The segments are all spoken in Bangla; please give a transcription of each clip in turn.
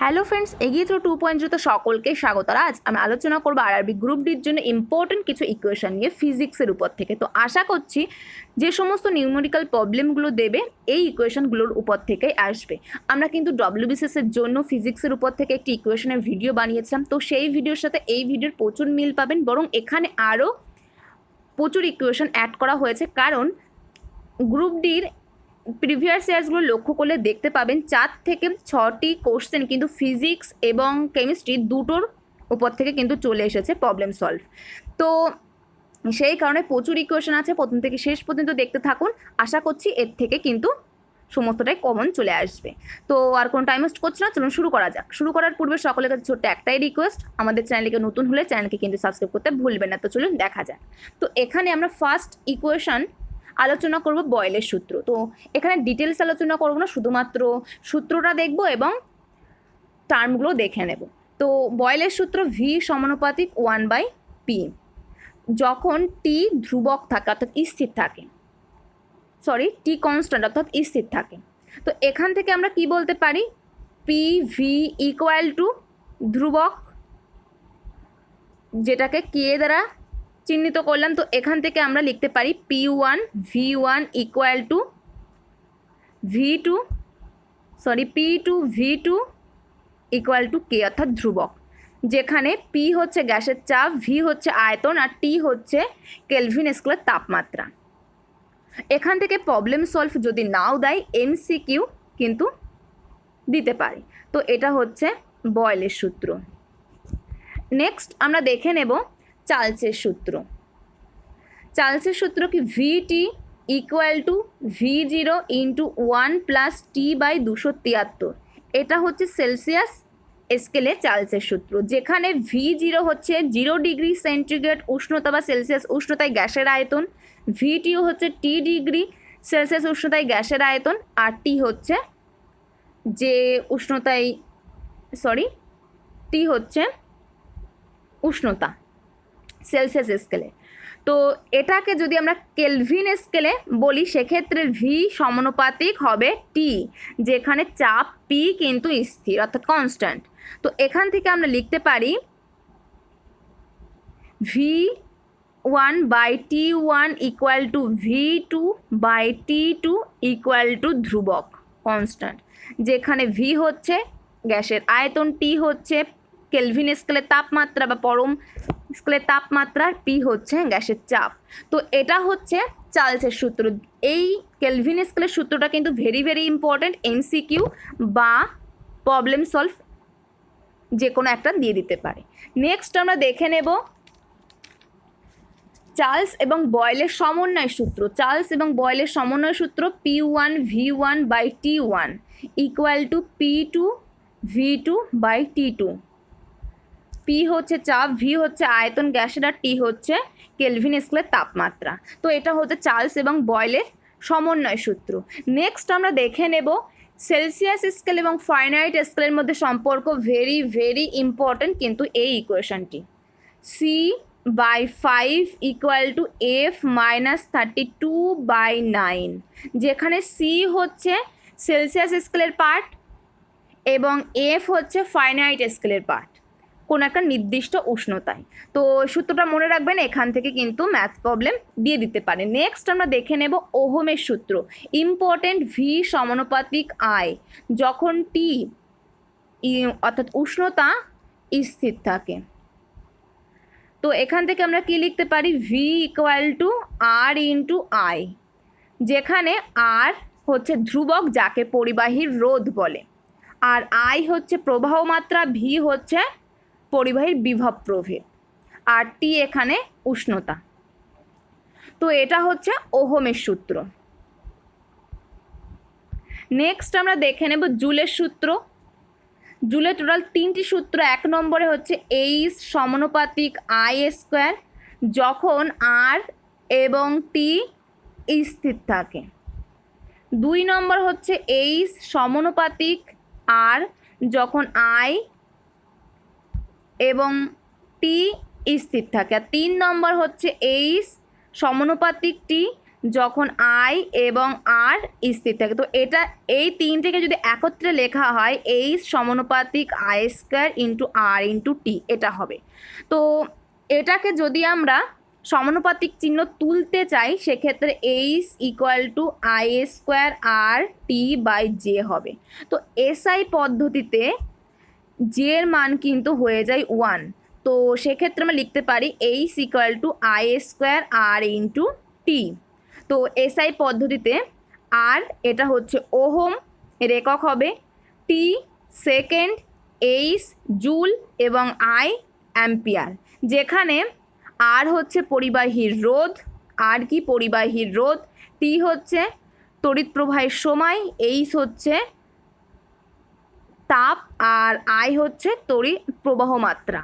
হ্যালো ফ্রেন্ডস, এগিয়ে থ্রো 2.0 সকলকে স্বাগত। আজ আমি আলোচনা করবো আরআরবি গ্রুপ ডির জন্য ইম্পর্টেন্ট কিছু ইকুয়েশন নিয়ে ফিজিক্সের উপর থেকে। তো আশা করছি যে সমস্ত নিউমেরিক্যাল প্রবলেমগুলো দেবে এই ইকুয়েশনগুলোর উপর থেকেই আসবে। আমরা কিন্তু ডব্লিউবিসিএসের জন্য ফিজিক্সের উপর থেকে একটি ইকুয়েশনের ভিডিও বানিয়েছিলাম, তো সেই ভিডিওর সাথে এই ভিডিওর প্রচুর মিল পাবেন, বরং এখানে আরও প্রচুর ইকুয়েশন অ্যাড করা হয়েছে। কারণ গ্রুপ ডির প্রিভিয়াস ইয়ার্সগুলো লক্ষ্য করলে দেখতে পাবেন 4 থেকে 6টি কোশ্চেন কিন্তু ফিজিক্স এবং কেমিস্ট্রি দুটোর উপর থেকে কিন্তু চলে এসেছে প্রবলেম সলভ। তো সেই কারণে প্রচুর ইকুয়েশন আছে, প্রথম থেকে শেষ পর্যন্ত দেখতে থাকুন। আশা করছি এর থেকে কিন্তু সমস্তটাই কমন চলে আসবে। তো আর কোনো টাইম ওয়েস্ট করছি না, চলুন শুরু করা যাক। শুরু করার পূর্বে সকলের কাছে ছোট্ট একটাই রিকোয়েস্ট, আমাদের চ্যানেলকে নতুন হলে চ্যানেলকে কিন্তু সাবস্ক্রাইব করতে ভুলবেন না। তো চলুন দেখা যাক। তো এখানে আমরা ফার্স্ট ইকুয়েশন আলোচনা করব বয়েলের সূত্র। তো এখানে ডিটেলস আলোচনা করব না, শুধুমাত্র সূত্রটা দেখব এবং টার্মগুলো দেখে নেব। তো বয়েলের সূত্র ভি সমানুপাতিক 1/p যখন টি ধ্রুবক থাকে অর্থাৎ স্থির থাকে, টি কনস্ট্যান্ট অর্থাৎ স্থির থাকে। তো এখান থেকে আমরা কি বলতে পারি, পি ভি ইকুয়াল টু ধ্রুবক, যেটাকে কে দ্বারা চিহ্নিত করলাম। তো এখান থেকে আমরা লিখতে পারি P1 V1 equal to P2 V2 equal to K অর্থাৎ ধ্রুবক, যেখানে P হচ্ছে গ্যাসের চাপ, V হচ্ছে আয়তন আর T হচ্ছে কেলভিন স্কেলের তাপমাত্রা। এখান থেকে প্রবলেম সলভ যদি নাও দেয় MCQ কিন্তু দিতে পারে। তো এটা হচ্ছে বয়েলের সূত্র। নেক্সট আমরা দেখে নেব চার্লসের সূত্র। চার্লসের সূত্র কি VT equal to V0 into 1 plus T/273। এটা হচ্ছে সেলসিয়াস স্কেলে চার্লসের সূত্র, যেখানে V0 হচ্ছে 0 ডিগ্রি সেন্টিগ্রেড উষ্ণতা বা সেলসিয়াস উষ্ণতায় গ্যাসের আয়তন, VTও হচ্ছে T ডিগ্রি সেলসিয়াস উষ্ণতায় গ্যাসের আয়তন, আর T হচ্ছে যে উষ্ণতায় T হচ্ছে উষ্ণতা সেলসিয়াস স্কেলে। তো এটাকে যদি আমরা কেলভিন স্কেলে বলি সেক্ষেত্রে ভি সমানুপাতিক হবে টি, যেখানে চাপ পি কিন্তু স্থির অর্থাৎ কনস্ট্যান্ট। তো এখান থেকে আমরা লিখতে পারি V1/T1 equal to V2/T2 equal to ধ্রুবক কনস্ট্যান্ট, যেখানে ভি হচ্ছে গ্যাসের আয়তন, টি হচ্ছে কেলভিন স্কেলের তাপমাত্রা বা পরম স্কেলের তাপমাত্রা, পি হচ্ছে গ্যাসের চাপ। তো এটা হচ্ছে চার্লসের সূত্র। এই কেলভিন স্কেলের সূত্রটা কিন্তু ভেরি ভেরি ইম্পর্ট্যান্ট, MCQ বা প্রবলেম সলভ যে কোনো একটা দিয়ে দিতে পারে। নেক্সট আমরা দেখে নেব চার্লস এবং বয়েলের সমন্বয় সূত্র। চার্লস এবং বয়েলের সমন্বয় সূত্র P1 V1/T1 equal to P2 V2/T2। P হচ্ছে চাপ, ভি হচ্ছে আয়তন গ্যাসের আর টি হচ্ছে কেলভিন স্কেলের তাপমাত্রা। তো এটা হচ্ছে চার্লস এবং বয়েলের সমন্বয় সূত্র। নেক্সট আমরা দেখে নেব সেলসিয়াস স্কেল এবং ফারেনহাইট স্কেলের মধ্যে সম্পর্ক, ভেরি ভেরি ইম্পর্ট্যান্ট কিন্তু এই ইকুয়েশনটি। C/5 ইকুয়াল টু F-32/9, যেখানে সি হচ্ছে সেলসিয়াস স্কেলের পার্ট এবং এফ হচ্ছে ফারেনহাইট স্কেলের পার্ট কোনো একটা নির্দিষ্ট উষ্ণতায়। তো সূত্রটা মনে রাখবেন, এখান থেকে কিন্তু ম্যাথ প্রবলেম দিয়ে দিতে পারে। নেক্সট আমরা দেখে নেব ওহমের সূত্র। ইম্পর্টেন্ট ভি সমানুপাতিক আই যখন টি অর্থাৎ উষ্ণতা স্থির থাকে। তো এখান থেকে আমরা কি লিখতে পারি, V equal to R into I, যেখানে আর হচ্ছে ধ্রুবক যাকে পরিবাহীর রোধ বলে, আর আই হচ্ছে প্রবাহ মাত্রা, ভি হচ্ছে পরিবাহীর বিভব প্রভেদ, আর টি এখানে উষ্ণতা। তো এটা হচ্ছে ওহমের সূত্র। নেক্সট আমরা দেখে নেব জুলের সূত্র। জুলের টোটাল 3টি সূত্র। 1 নম্বরে হচ্ছে এইচ সমানুপাতিক I² যখন আর এবং টি স্থির থাকে। 2 নম্বর হচ্ছে এইচ সমানুপাতিক আর যখন আই এবং টি স্থির থাকে। আর 3 নম্বর হচ্ছে এইচ সমানুপাতিক টি যখন আই এবং আর স্থির থাকে। তো এটা এই তিনটেকে যদি একত্রে লেখা হয় এইচ সমানুপাতিক I square into R into T এটা হবে। তো এটাকে যদি আমরা সমানুপাতিক চিহ্ন তুলতে চাই সেক্ষেত্রে H equal to I square R T by J হবে। তো এসআই পদ্ধতিতে জে এর মান কিন্তু হয়ে যায় 1। তো সেক্ষেত্রে আমরা লিখতে পারি H equal to I square R into T. তো এসআই পদ্ধতিতে আর এটা হচ্ছে ওহম এর একক হবে, টি সেকেন্ড, এইচ জুল এবং আই অ্যাম্পিয়ার। যেখানে আর হচ্ছে পরিবাহীর রোধ, আর কি পরিবাহীর রোধ, টি হচ্ছে তড়িৎ প্রবাহের সময়, এইচ হচ্ছে তাপ আর আই হচ্ছে তড়িৎ প্রবাহ মাত্রা।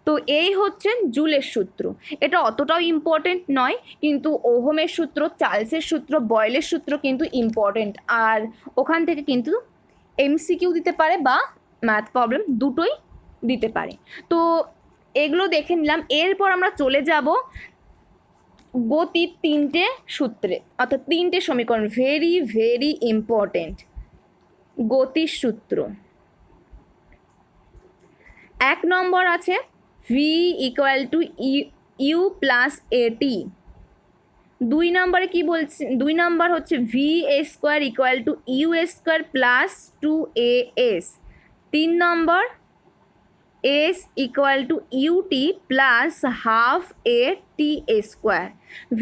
তো এই হচ্ছে জুলের সূত্র। এটা অতটাও ইম্পর্টেন্ট নয়, কিন্তু ওহমের সূত্র, চার্লসের সূত্র, বয়েলের সূত্র কিন্তু ইম্পর্টেন্ট। আর ওখান থেকে কিন্তু এমসিকিউ দিতে পারে বা ম্যাথ প্রবলেম দুটোই দিতে পারে। তো এগুলো দেখে নিলাম। এরপর আমরা চলে যাব গতির তিনটে সূত্রে, অর্থাৎ তিনটে সমীকরণ, ভেরি ভেরি ইম্পর্টেন্ট। গতির সূত্র 1 নম্বর আছে V equal to U plus A T. 2 নম্বরে কি বলছে, 2 নম্বর হচ্ছে ভি এ square equal to U square plus 2as। 3 নম্বর S equal to U T plus half A T square.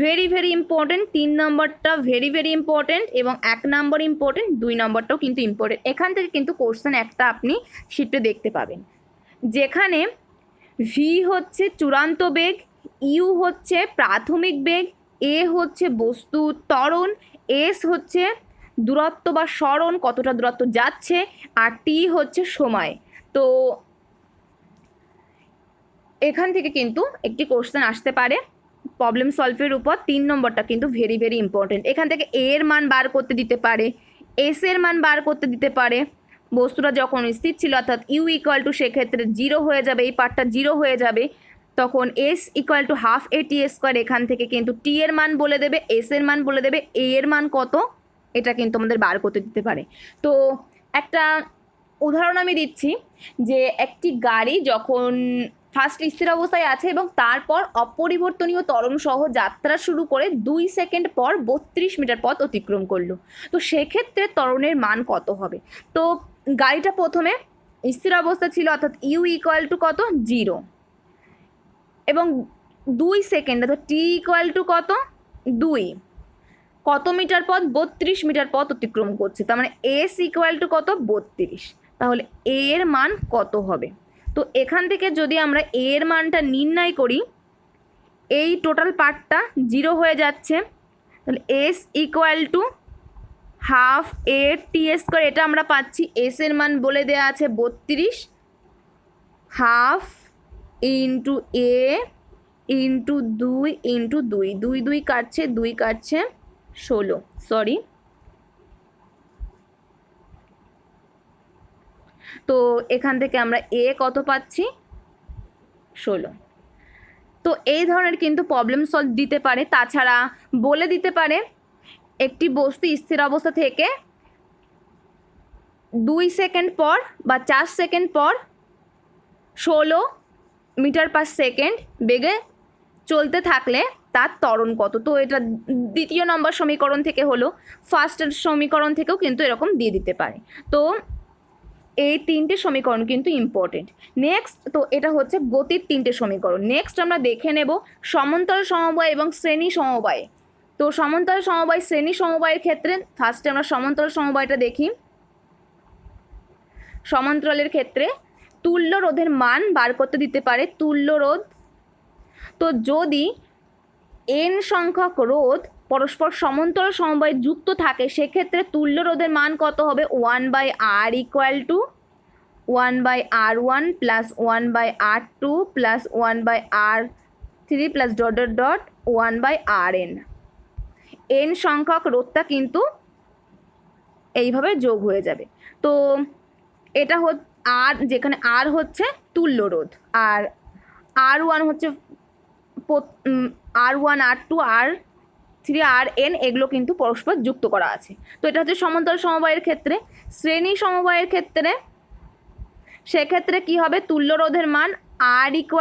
Very very important. 3 নম্বরটা ভেরি ভেরি ইম্পর্টেন্ট এবং 1 নম্বর ইম্পর্টেন্ট, 2 নম্বরটাও কিন্তু ইম্পর্টেন্ট। এখান থেকে কিন্তু কোশ্চেন একটা আপনি শিটে দেখতে পাবেন, যেখানে ভি হচ্ছে চূড়ান্ত বেগ, ইউ হচ্ছে প্রাথমিক বেগ, এ হচ্ছে বস্তু ত্বরণ, এস হচ্ছে দূরত্ব বা সরণ কতটা দূরত্ব যাচ্ছে, আর টি হচ্ছে সময়। তো এখান থেকে কিন্তু একটি কোশ্চেন আসতে পারে প্রবলেম সলভের উপর। 3 নম্বরটা কিন্তু ভেরি ভেরি ইম্পর্টেন্ট। এখান থেকে এ এর মান বার করতে দিতে পারে, এস এর মান বার করতে দিতে পারে। বস্তুটা যখন স্থির ছিল অর্থাৎ ইউ ইকুয়াল টু সেক্ষেত্রে 0 হয়ে যাবে, এই পার্টটা 0 হয়ে যাবে, তখন S equal to half A T square. এখান থেকে কিন্তু টি এর মান বলে দেবে, এস এর মান বলে দেবে, এ এর মান কত এটা কিন্তু আমাদের বার করতে দিতে পারে। তো একটা উদাহরণ আমি দিচ্ছি, যে একটি গাড়ি যখন ফার্স্ট স্থির অবস্থায় আছে এবং তারপর অপরিবর্তনীয় ত্বরণ সহ যাত্রা শুরু করে 2 সেকেন্ড পর 32 মিটার পথ অতিক্রম করলো। তো সেক্ষেত্রে ত্বরণের মান কত হবে? তো গাড়িটা প্রথমে স্থির অবস্থা ছিল অর্থাৎ ইউ ইকুয়াল টু কত 0 এবং 2 সেকেন্ড অর্থাৎ টি ইকুয়াল টু কত 2, কত মিটার পথ 32 মিটার পথ অতিক্রম করছে, তার মানে এস ইকুয়াল টু কত 32। তাহলে এ এর মান কত হবে? তো এখান থেকে যদি আমরা এ এর মানটা নির্ণয় করি, এই টোটাল পার্টটা 0 হয়ে যাচ্ছে, তাহলে S equal to half A T square, এটা আমরা পাচ্ছি। এস এর মান বলে দেওয়া আছে 32, হাফ ইন্টু এ ইন্টু 2 ইন্টু 2, 2 2 কাটছে, 2 কাটছে 16, সরি। তো এখান থেকে আমরা এ কত পাচ্ছি 16। তো এই ধরনের কিন্তু প্রবলেম সলভ দিতে পারে। তাছাড়া বলে দিতে পারে একটি বস্তু স্থির অবস্থা থেকে 2 সেকেন্ড পর বা 4 সেকেন্ড পর 16 মিটার পার সেকেন্ড বেগে চলতে থাকলে তার ত্বরণ কত। তো এটা 2 নম্বর সমীকরণ থেকে হলো, ফার্স্টের সমীকরণ থেকেও কিন্তু এরকম দিয়ে দিতে পারে। তো এই 3টে সমীকরণ কিন্তু ইম্পর্টেন্ট। নেক্সট, তো এটা হচ্ছে গতির 3টে সমীকরণ। নেক্সট আমরা দেখে নেব সমান্তরাল সমবায় এবং শ্রেণী সমবায়। তো সমান্তরাল সমবায় শ্রেণী সমবায়ের ক্ষেত্রে ফার্স্টে আমরা সমান্তরাল সমবায়টা দেখি। সমান্তরালের ক্ষেত্রে তুল্য রোধের মান বার করতে দিতে পারে, তুল্য রোধ। তো যদি n সংখ্যক রোধ পরস্পর সমান্তরাল সমবায়ে যুক্ত থাকে সেক্ষেত্রে তুল্য রোধের মান কত হবে 1/r equal to 1/r1 plus 1/r2 plus 1/r3 plus dot dot dot 1/rn। n সংখ্যক রোধটা কিন্তু এইভাবে যোগ হয়ে যাবে। তো এটা আর, যেখানে আর হচ্ছে তুল্য রোধ আর R1 হচ্ছে R1 R2 R3 3Rn এগুলো কিন্তু পরস্পর যুক্ত করা আছে। তো এটা হচ্ছে সমান্তরাল সমবায়ের ক্ষেত্রে। শ্রেণী সমবায়ের ক্ষেত্রে সেক্ষেত্রে কি হবে, তুল্য রোধের মান R =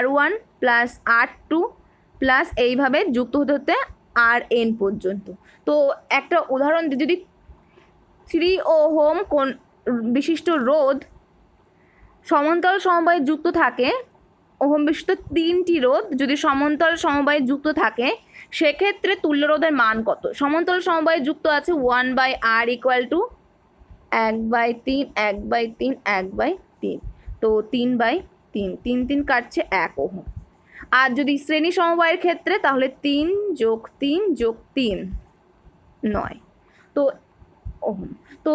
R1 + R2 প্লাস এইভাবে যুক্ত হতে হতে Rn পর্যন্ত। তো একটা উদাহরণ দিই, যদি 3 ওহম কোন বিশিষ্ট রোধ সমান্তরাল সমবায়ে যুক্ত থাকে, ওহম বিশিষ্ট 3টি রোধ যদি সমান্তরাল সমবায়ে যুক্ত থাকে, সেক্ষেত্রে তুল্য রোধের মান কত? সমান্তরাল সমবায়ে যুক্ত আছে 1/R = 1/3 1/3 1/3, তো 3/3 3 3 কাটছে 1 ওহম। আর যদি শ্রেণী সমবায়ের ক্ষেত্রে তাহলে 3 + 3 + 3 9, তো ওহম। তো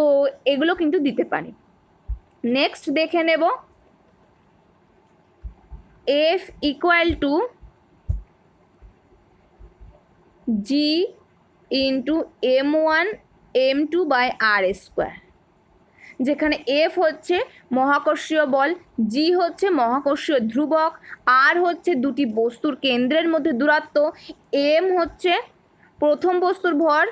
এগুলো কিন্তু দিতে পারি। নেক্সট দেখে নেব F = G × M1 M2/R², যেখানে F হচ্ছে মহাকর্ষীয় বল, G হচ্ছে মহাকর্ষীয় ধ্রুবক, R হচ্ছে দুটি বস্তুর কেন্দ্রের মধ্যে দূরত্ব, M হচ্ছে প্রথম বস্তুর ভর,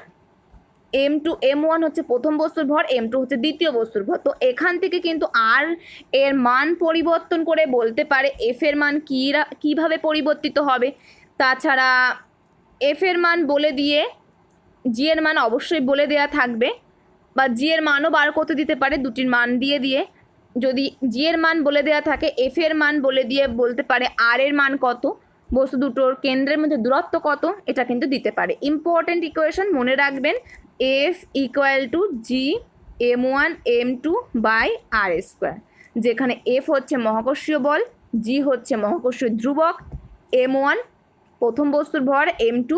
M1 হচ্ছে প্রথম বস্তুর ভর, M2 হচ্ছে দ্বিতীয় বস্তুর ভর। তো এখান থেকে কিন্তু R এর মান পরিবর্তন করে বলতে পারে F এর মান কীভাবে পরিবর্তিত হবে। তাছাড়া F এর মান বলে দিয়ে G এর মান অবশ্যই বলে দেওয়া থাকবে, বা G এর মানও বার করতে দিতে পারে দুটির মান দিয়ে দিয়ে। যদি G এর মান বলে দেওয়া থাকে, F এর মান বলে দিয়ে বলতে পারে R এর মান কত, বস্তু দুটোর কেন্দ্রের মধ্যে দূরত্ব কত, এটা কিন্তু দিতে পারে। ইম্পর্টেন্ট ইকুয়েশন মনে রাখবেন, F = G M1 M2/R², যেখানে F হচ্ছে মহাকর্ষীয় বল, G হচ্ছে মহাকর্ষীয় ধ্রুবক, M1 প্রথম বস্তুর ভর, M2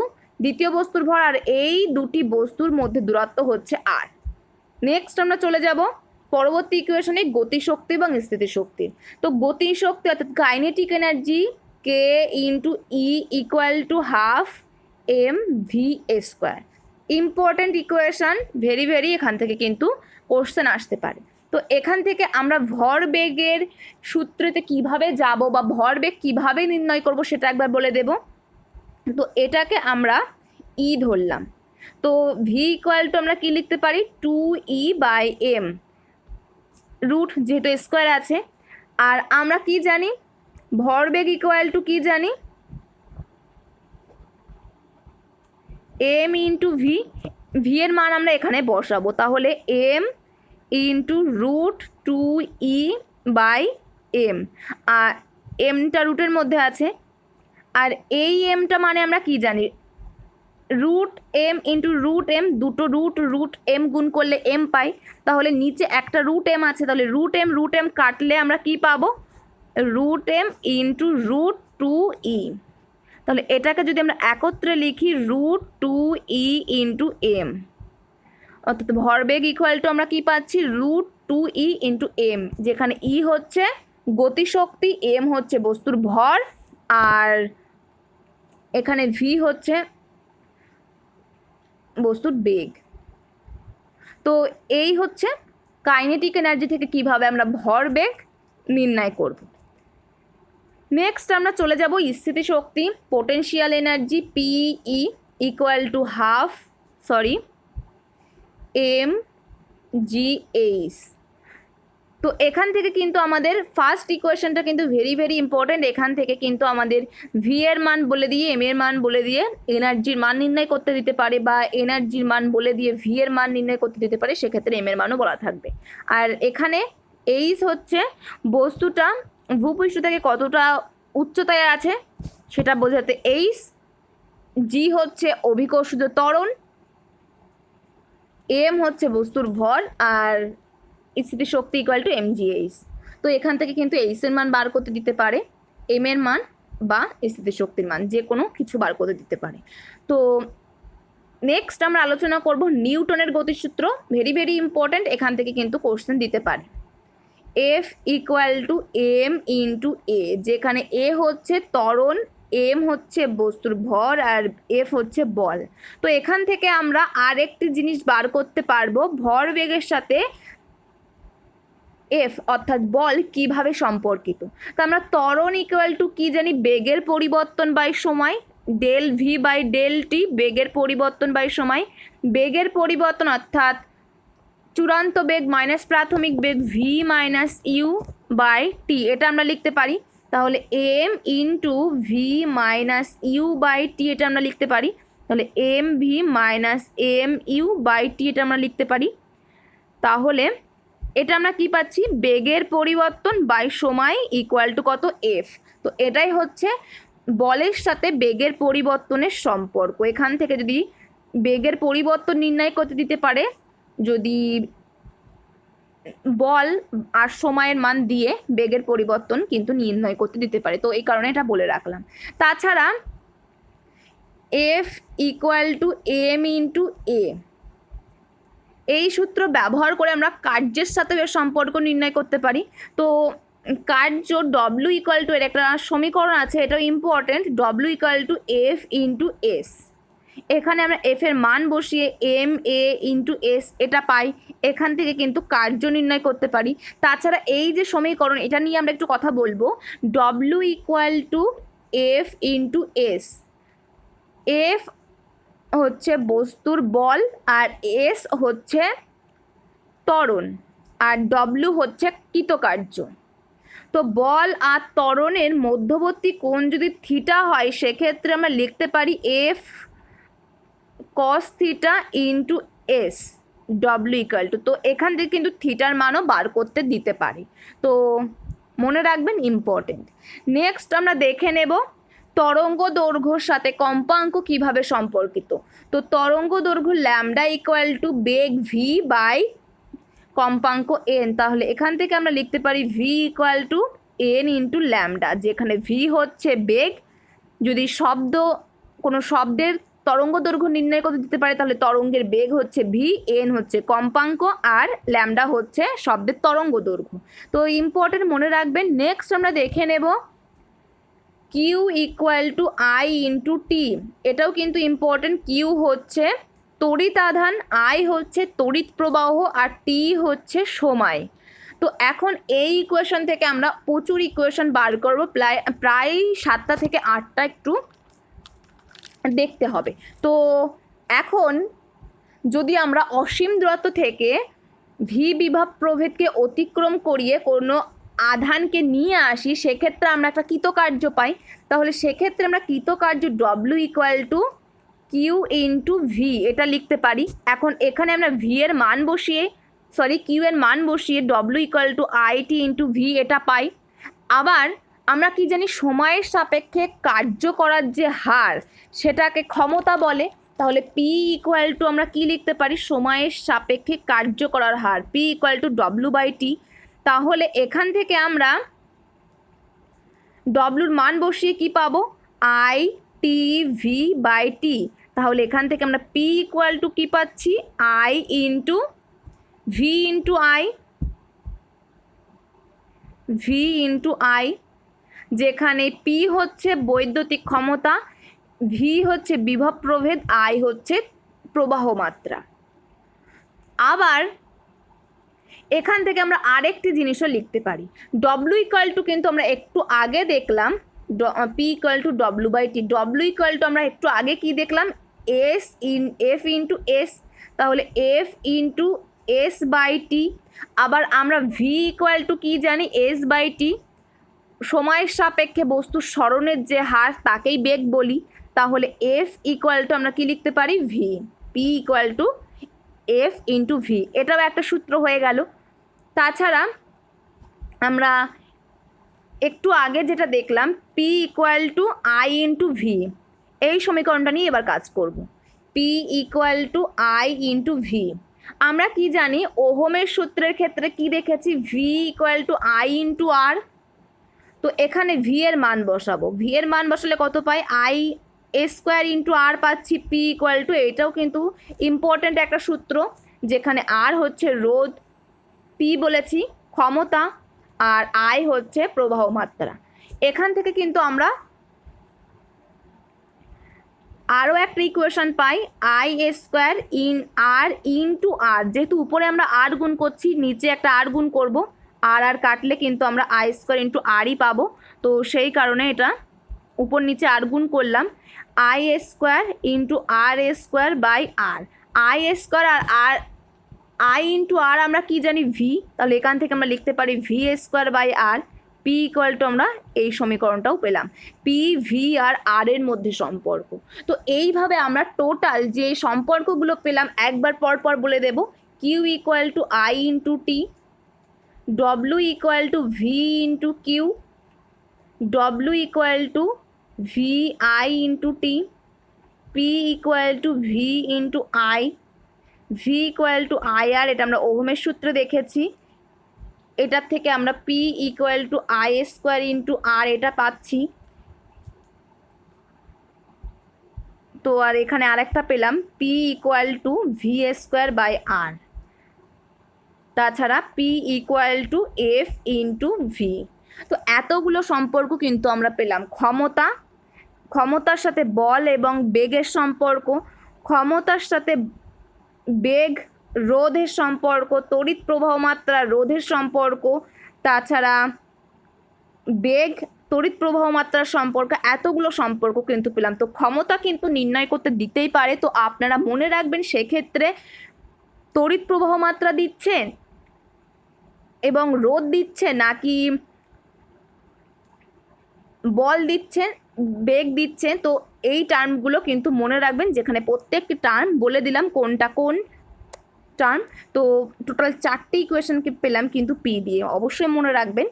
দ্বিতীয় বস্তুর ভর, আর এই দুটি বস্তুর মধ্যে দূরত্ব হচ্ছে R। নেক্সট আমরা চলে যাব পরবর্তী ইকুয়েশনে গতিশক্তি এবং স্থিতিশক্তির। তো গতিশক্তি অর্থাৎ kinetic energy K × E = ½ mv²। Important equation, very এখান থেকে কিন্তু কোশ্চেন আসতে পারে। তো এখান থেকে আমরা ভরবেগের সূত্রেতে কিভাবে যাব বা ভরবেগ কিভাবে নির্ণয় করব সেটা একবার বলে দেব। তো এটাকে আমরা E ধরলাম, তো V = আমরা কি লিখতে পারি, 2E/m, রুট যেহেতু স্কোয়ার আছে। আর আমরা কি জানি, ভরবেগ = কি জানি, m × v। v এর মান আমরা এখানে বসাবো, তাহলে m × √2E/m, আর mটা রুটের মধ্যে আছে। আর এই mটা মানে আমরা কি জানি, √m × √m, দুটো √m গুণ করলে m পাই, তাহলে নিচে একটা √m আছে, তাহলে √m কাটলে আমরা কি পাবো, √m × √2e। তাহলে এটাকে যদি আমরা একত্রে লিখি √2e × m, অর্থাৎ ভরবেগ = আমরা কি পাচ্ছি, √2e × m, যেখানে e হচ্ছে গতিশক্তি, m হচ্ছে বস্তুর ভর, আর এখানে v হচ্ছে বস্তুর বেগ। তো এই হচ্ছে কাইনেটিক এনার্জি থেকে কিভাবে আমরা ভরবেগ নির্ণয় করব। নেক্সট আমরা চলে যাব স্থিতিশক্তি। Potential energy PE = mgh। তো এখান থেকে কিন্তু আমাদের ফার্স্ট ইকুয়েশনটা কিন্তু ভেরি ইম্পর্টেন্ট। এখান থেকে কিন্তু আমাদের V এর মান বলে দিয়ে, M এর মান বলে দিয়ে এনার্জির মান নির্ণয় করতে দিতে পারে, বা এনার্জির মান বলে দিয়ে V এর মান নির্ণয় করতে দিতে পারে, সেক্ষেত্রে M এর মানও বলা থাকবে। আর এখানে H হচ্ছে বস্তুটা ভূপৃষ্ঠ থেকে কতটা উচ্চতায় আছে সেটা বোঝাতে H, G হচ্ছে অভিকর্ষজ ত্বরণ, M হচ্ছে বস্তুর ভর, আর স্থিতিশক্তি = mgh। তো এখান থেকে কিন্তু H এর মান বার করতে দিতে পারে, M এর মান বা স্থিতিশক্তির মান, যে কোনো কিছু বার করতে দিতে পারে। তো নেক্সট আমরা আলোচনা করব নিউটনের গতিসূত্র, ভেরি ইম্পর্টেন্ট, এখান থেকে কিন্তু কোশ্চেন দিতে পারে। F = m × a, যেখানে a হচ্ছে ত্বরণ, m হচ্ছে বস্তুর ভর, আর f হচ্ছে বল। তো এখান থেকে আমরা আরেকটি জিনিস বার করতে পারবো, ভরবেগের সাথে F অর্থাৎ বল কিভাবে সম্পর্কিত। তো আমরা ত্বরণ = কি জানি, বেগের পরিবর্তন বাই সময়, del V by del T, বেগের পরিবর্তন বাই সময়। বেগের পরিবর্তন অর্থাৎ চূড়ান্ত বেগ মাইনাস প্রাথমিক বেগ V minus U by T, এটা আমরা লিখতে পারি। তাহলে M into V minus U by T, এটা আমরা লিখতে পারি। তাহলে M V minus M U by T, এটা আমরা লিখতে পারি। তাহলে এটা আমরা কি পাচ্ছি, বেগের পরিবর্তন বাই সময় ইকুয়াল টু কত, এফ। তো এটাই হচ্ছে বলের সাথে বেগের পরিবর্তনের সম্পর্ক। এখান থেকে যদি বেগের পরিবর্তন নির্ণয় করতে দিতে পারে, যদি বল আর সময়ের মান দিয়ে বেগের পরিবর্তন কিন্তু নির্ণয় করতে দিতে পারে, তো এই কারণে এটা বলে রাখলাম। তাছাড়া F equal to M into A, এই সূত্র ব্যবহার করে আমরা কার্যের সাথে সম্পর্ক নির্ণয় করতে পারি। তো কার্য ডব্লিউ ইকুয়াল টু, এর একটা সমীকরণ আছে, এটাও important, W equal to F into S. এখানে আমরা এফ এর মান বসিয়ে এম এ ইন্টু এস এটা পাই, এখান থেকে কিন্তু কার্য নির্ণয় করতে পারি। তাছাড়া এই যে সমীকরণ, এটা নিয়ে আমরা একটু কথা বলবো। W equal to F into S, F হচ্ছে বস্তুর বল আর এস হচ্ছে ত্বরণ আর ডব্লিউ হচ্ছে কৃতকার্য। তো বল আর ত্বরণের মধ্যবর্তী কোণ যদি থিটা হয়, সেক্ষেত্রে আমরা লিখতে পারি F cos theta into S W equal two, তো এখান থেকে কিন্তু থিটার মানও বার করতে দিতে পারি। তো মনে রাখবেন, ইম্পর্টেন্ট। নেক্সট আমরা দেখে নেব তরঙ্গ দৈর্ঘ্যর সাথে কম্পাঙ্ক কিভাবে সম্পর্কিত। তো তরঙ্গ দৈর্ঘ্য ল্যামডা ইকুয়াল টু বেগ ভি বাই কম্পাঙ্ক এন। তাহলে এখান থেকে আমরা লিখতে পারি V equal to N into lambda, যেখানে ভি হচ্ছে বেগ। যদি কোনো শব্দের তরঙ্গ দৈর্ঘ্য নির্ণয় করতে দিতে পারে, তাহলে তরঙ্গের বেগ হচ্ছে ভি, এন হচ্ছে কম্পাঙ্ক, আর ল্যামডা হচ্ছে শব্দের তরঙ্গ দৈর্ঘ্য। তো ইম্পর্টেন্ট, মনে রাখবেন। নেক্সট আমরা দেখে নেব Q equal to I into T, এটাও কিন্তু ইম্পর্টেন্ট। কিউ হচ্ছে তড়িৎ আধান, আই হচ্ছে তড়িৎ প্রবাহ, আর টি হচ্ছে সময়। তো এখন এই ইকুয়েশন থেকে আমরা প্রচুর ইকুয়েশন বার করব, প্রায় 7টা থেকে 8টা একটু দেখতে হবে। তো এখন যদি আমরা অসীম দূরত্ব থেকে ভি বিভব প্রভেদকে অতিক্রম করিয়ে কোনো আধানকে নিয়ে আসি, সেক্ষেত্রে আমরা একটা কৃতকার্য পাই। তাহলে সেক্ষেত্রে আমরা কৃতকার্য W equal to Q into V, এটা লিখতে পারি। এখন এখানে আমরা কিউ এর মান বসিয়ে W equal to I T into V এটা পাই। আবার আমরা কি জানি, সময়ের সাপেক্ষে কার্য করার যে হার, সেটাকে ক্ষমতা বলে। তাহলে পি ইকুয়াল টু আমরা কি লিখতে পারি, সময়ের সাপেক্ষে কার্য করার হার, P equal to W by T. তাহলে এখান থেকে আমরা ডব্লিউর মান বসিয়ে কি পাবো, I T V by T. তাহলে এখান থেকে আমরা পি ইকুয়াল টু কী পাচ্ছি, I into V into I, V into I, যেখানে পি হচ্ছে বৈদ্যুতিক ক্ষমতা, ভি হচ্ছে বিভব প্রভেদ, আই হচ্ছে প্রবাহ মাত্রা। আবার এখান থেকে আমরা আরেকটি জিনিসও লিখতে পারি, ডব্লিউ ইকুয়াল টু কিন্তু আমরা একটু আগে দেখলাম P equal to W by T, W equal to আমরা একটু আগে কি দেখলাম, এফ ইন্টু এস। তাহলে F into S by T. আবার আমরা ভি ইকুয়াল টু কী জানি, এস বাই টি। সময়ের সাপেক্ষে বস্তুর সরণের যে হার, তাকেই বেগ বলি। তাহলে এফ ইকুয়াল টু আমরা কি লিখতে পারি, V, P equal to F into V, এটাও একটা সূত্র হয়ে গেল। তাছাড়া আমরা একটু আগে যেটা দেখলাম, P equal to I into V, এই সমীকরণটা নিয়ে এবার কাজ করব। P equal to I into V, আমরা কি জানি, ওহমের সূত্রের ক্ষেত্রে কি দেখেছি, V equal to I into R. তো এখানে ভি এর মান বসাবো, ভি এর মান বসালে কত পাই, আই স্কোয়ার ইন্টু আর পাচ্ছি, পি ইকুয়াল টু, এটাও কিন্তু ইম্পর্ট্যান্ট একটা সূত্র, যেখানে আর হচ্ছে রোধ, পি বলেছি ক্ষমতা, আর আই হচ্ছে প্রবাহ মাত্রা। এখান থেকে কিন্তু আমরা আরও একটা ইকুয়েশন পাই, I square in R into R, যেহেতু উপরে আমরা আর গুণ করছি, নিচে একটা আর গুণ করব, আর কাটলে কিন্তু আমরা আই স্কোয়ার ইন্টু আরই পাবো। তো সেই কারণে এটা উপর নিচে আর গুণ করলাম। I square into R square by R. I square R I into R আমরা কি জানি ভি, তাহলে এখান থেকে আমরা লিখতে পারি V square by R. P equal to আমরা এই সমীকরণটাও পেলাম, পি ভি আর আর এর মধ্যে সম্পর্ক। তো এইভাবে আমরা টোটাল যে সম্পর্কগুলো পেলাম একবার পর পর বলে দেব। Q equal to I into T, W equal to V into Q, W equal to V I into T, P equal to V into I, V equal to I R, এটা আমরা ওহমের সূত্রে দেখেছি। এটার থেকে আমরা P equal to I square into R এটা পাচ্ছি। তো আর এখানে আরেকটা পেলাম P equal to V square by R. তাছাড়া P equal to F into V. তো এতগুলো সম্পর্ক কিন্তু আমরা পেলাম। ক্ষমতার সাথে বল এবং বেগের সম্পর্ক, ক্ষমতার সাথে বেগ রোধের সম্পর্ক, তড়িৎ প্রবাহ মাত্রা রোধের সম্পর্ক, তাছাড়া বেগ তড়িৎ প্রবাহ মাত্রার সম্পর্ক, এতগুলো সম্পর্ক কিন্তু পেলাম। তো ক্ষমতা কিন্তু নির্ণয় করতে দিতেই পারে, তো আপনারা মনে রাখবেন সেক্ষেত্রে তড়িৎ প্রবাহ মাত্রা দিচ্ছেন এবং রোধ দিচ্ছে নাকি বল দিচ্ছেন, বেগ দিচ্ছেন। তো এই টার্মগুলো কিন্তু মনে রাখবেন, যেখানে প্রত্যেকটি টার্ম বলে দিলাম কোনটা কোন টার্ম। তো টোটাল 4টি ইকুয়েশনকে পেলাম কিন্তু পি দিয়ে। অবশ্যই মনে রাখবেন,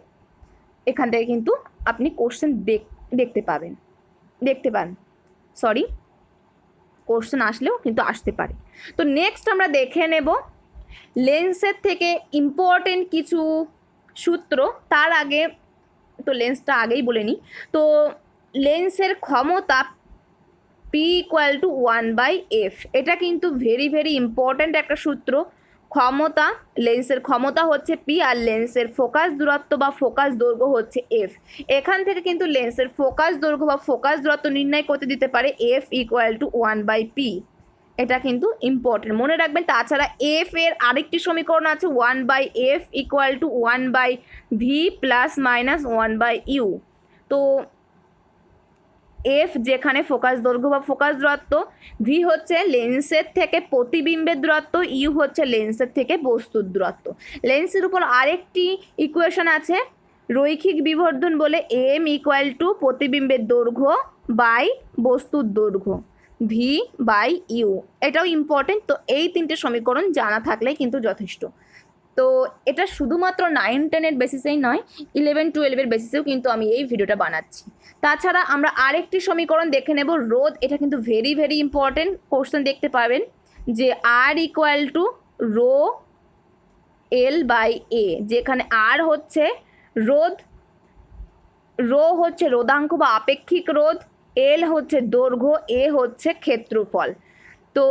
এখান থেকে কিন্তু আপনি কোশ্চেন দেখতে পান, কোশ্চেন আসলেও কিন্তু আসতে পারে। তো নেক্সট আমরা দেখে নেব লেন্সের থেকে ইম্পর্টেন্ট কিছু সূত্র। তার আগে তো লেন্সটা আগেই বলে নিই। তো লেন্সের ক্ষমতা পি ইকুয়াল টু 1/f, এটা কিন্তু ভেরি ভেরি ইম্পর্ট্যান্ট একটা সূত্র। লেন্সের ক্ষমতা হচ্ছে পি আর লেন্সের ফোকাস দূরত্ব বা ফোকাস দৈর্ঘ্য হচ্ছে এফ। এখান থেকে কিন্তু লেন্সের ফোকাস দৈর্ঘ্য বা ফোকাস দূরত্ব নির্ণয় করতে দিতে পারে এফ ইকুয়াল টু 1/p। এটা কিন্তু ইম্পর্টেন্ট, মনে রাখবেন। তাছাড়া এফ এর আরেকটি সমীকরণ আছে 1/f equal to 1/v plus minus 1/u। তো এফ যেখানে ফোকাস দৈর্ঘ্য বা ফোকাস দূরত্ব, ভি হচ্ছে লেন্সের থেকে প্রতিবিম্বের দূরত্ব, ইউ হচ্ছে লেন্সের থেকে বস্তুর দূরত্ব। লেন্সের উপর আরেকটি ইকুয়েশন আছে রৈখিক বিবর্ধন বলে, এম ইকুয়াল টু প্রতিবিম্বের দৈর্ঘ্য বাই বস্তুর দৈর্ঘ্য, ভি বাই ইউ। এটাও ইম্পর্টেন্ট। তো এই 3টে সমীকরণ জানা থাকলে কিন্তু যথেষ্ট। তো এটা শুধুমাত্র 9-10-এর বেসিসেই নয়, 11-12-এর বেসিসেও কিন্তু আমি এই ভিডিওটা বানাচ্ছি। তাছাড়া আমরা আরেকটি সমীকরণ দেখে নেব রোধ। এটা কিন্তু ভেরি ভেরি ইম্পর্টেন্ট, কোশ্চেন দেখতে পাবেন যে R equal to rho L by A, যেখানে আর হচ্ছে রোধ, রো হচ্ছে রোধাঙ্ক বা আপেক্ষিক রোধ, এল হচ্ছে দৈর্ঘ্য, এ হচ্ছে ক্ষেত্রফল। তো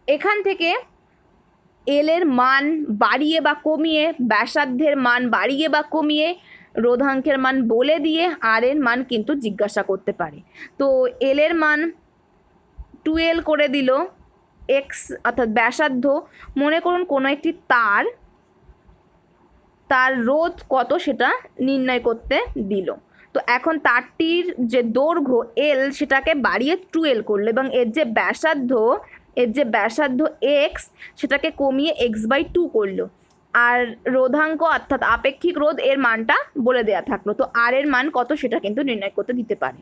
এখান থেকে এল এর মান বাড়িয়ে বা কমিয়ে, ব্যাসার্ধের মান বাড়িয়ে বা কমিয়ে, রোধাঙ্কের মান বলে দিয়ে আর এর মান কিন্তু জিজ্ঞাসা করতে পারে। তো এল এর মান 2l করে দিল, এক্স অর্থাৎ ব্যাসার্ধ। মনে করুন কোনো একটি তার রোধ কত সেটা নির্ণয় করতে দিল। তো এখন তারটির যে দৈর্ঘ্য এল সেটাকে বাড়িয়ে 2l করলো এবং এর যে ব্যাসার্ধ এক্স সেটাকে কমিয়ে x/2 করলো। আর রোধাঙ্ক অর্থাৎ আপেক্ষিক রোধ এর মানটা বলে দেওয়া থাকলো। তো আর এর মান কত সেটা কিন্তু নির্ণয় করতে দিতে পারে।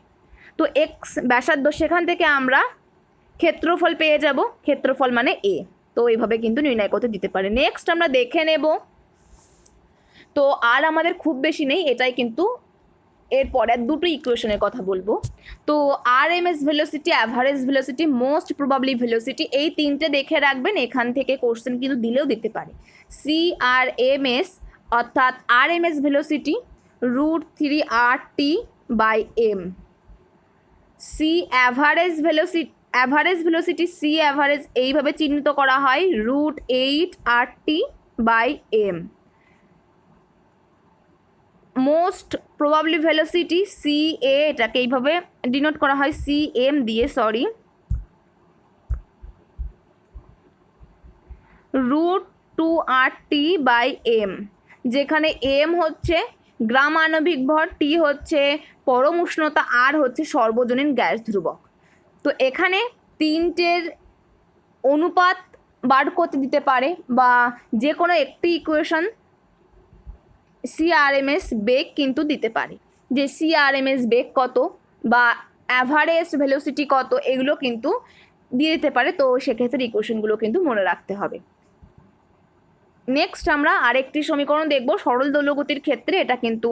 তো এক্স ব্যাসার্ধ, সেখান থেকে আমরা ক্ষেত্রফল পেয়ে যাব, ক্ষেত্রফল মানে এ। তো এইভাবে কিন্তু নির্ণয় করতে দিতে পারে। নেক্সট আমরা দেখে নেব, তো আর আমাদের খুব বেশি নেই, এটাই কিন্তু এরপর আর দুটো ইকুয়েশনের কথা বলবো। তো RMS velocity, average velocity, most probably velocity, এই 3টে দেখে রাখবেন। এখান থেকে কোশ্চেন কিন্তু দিলেও দিতে পারে। CRMS অর্থাৎ RMS velocity √3RT/m। C average velocity C average এইভাবে চিহ্নিত করা হয় √8RT/m। Most probably velocity CA, এটাকে এইভাবে ডিনোট করা হয় CM দিয়ে, √2RT/m, যেখানে m হচ্ছে গ্রাম আণবিক ভর, T হচ্ছে পরম উষ্ণতা, আর হচ্ছে সর্বজনীন গ্যাস ধ্রুবক। তো এখানে তিনটের অনুপাত বার করতে দিতে পারে, বা যে কোনো একটি ইকুয়েশন সিআরএমএস বেগ কিন্তু দিতে পারে, যে সিআরএমএস বেগ কত বা অ্যাভারেজ ভেলোসিটি কত, এগুলো কিন্তু দিয়ে দিতে পারে। তো সেক্ষেত্রে ইকুয়েশনগুলো কিন্তু মনে রাখতে হবে। নেক্সট আমরা আরেকটি সমীকরণ দেখব সরল দোলগতির ক্ষেত্রে, এটা কিন্তু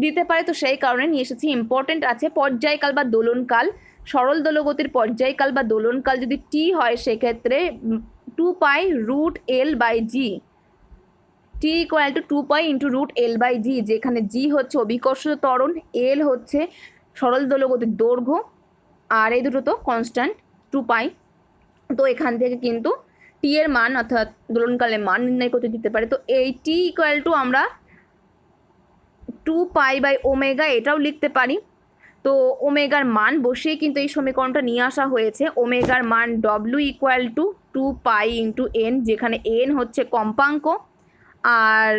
দিতে পারে, তো সেই কারণে নিয়ে এসেছি। ইম্পর্টেন্ট আছে পর্যায়কাল বা দোলনকাল। সরল দোলগতির পর্যায়কাল বা দোলনকাল যদি টি হয় সেক্ষেত্রে 2π√L/g, T equal to 2π × √L/g, যেখানে জি হচ্ছে অভিকর্ষজ ত্বরণ, এল হচ্ছে সরল দোলগতির দৈর্ঘ্য, আর এই দুটো তো কনস্ট্যান্ট 2π। তো এখান থেকে কিন্তু টি এর মান অর্থাৎ দোলনকালের মান নির্ণয় করতে দিতে পারে। তো এই টি ইকুয়াল টু আমরা 2π/ω এটাও লিখতে পারি। তো ওমেগার মান বসিয়ে কিন্তু এই সমীকরণটা নিয়ে আসা হয়েছে। ওমেগার মান W ইকুয়াল টু 2π × n, যেখানে n হচ্ছে কম্পাঙ্ক, আর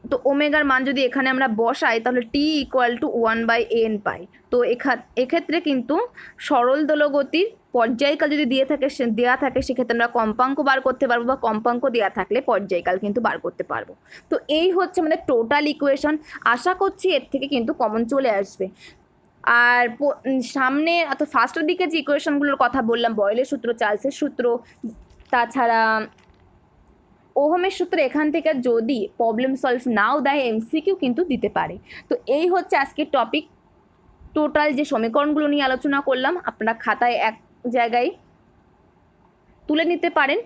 তো ওমেগার মান যদি এখানে আমরা বসাই তাহলে টি ইকুয়াল টু 1/n পাই। তো এক্ষেত্রে কিন্তু সরল দোলগতির পর্যায়কাল যদি দেওয়া থাকে সেক্ষেত্রে আমরা কম্পাঙ্ক বার করতে পারবো, বা কম্পাঙ্ক দেওয়া থাকলে পর্যায়কাল কিন্তু বার করতে পারবো। তো এই হচ্ছে আমাদের টোটাল ইকুয়েশন। আশা করছি এর থেকে কিন্তু কমন চলে আসবে। আর সামনে অর্থাৎ ফার্স্টের দিকে যে ইকুয়েশনগুলোর কথা বললাম, বয়েলের সূত্র, চার্লসের সূত্র, তাছাড়া ওহমের সূত্র, এখান থেকে যদি প্রবলেম সলভ নাও দেয় এমসিকিউ কিন্তু দিতে পারে। তো এই হচ্ছে আজকের টপিক। টোটাল যে সমীকরণগুলো নিয়ে আলোচনা করলাম আপনারা খাতায় এক জায়গায় তুলে নিতে পারেন।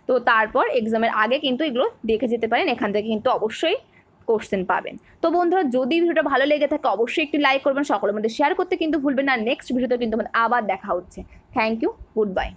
তো তারপর এক্সামের আগে কিন্তু এগুলো দেখে যেতে পারেন, এখান থেকে কিন্তু অবশ্যই কোশ্চেন পাবেন। তো বন্ধুরা, যদি ভিডিওটা ভালো লেগে থাকে অবশ্যই একটি লাইক করবেন, সকলের মধ্যে শেয়ার করতে কিন্তু ভুলবেন না। নেক্সট ভিডিওতে কিন্তু আবার দেখা হচ্ছে। Thank you, good bye.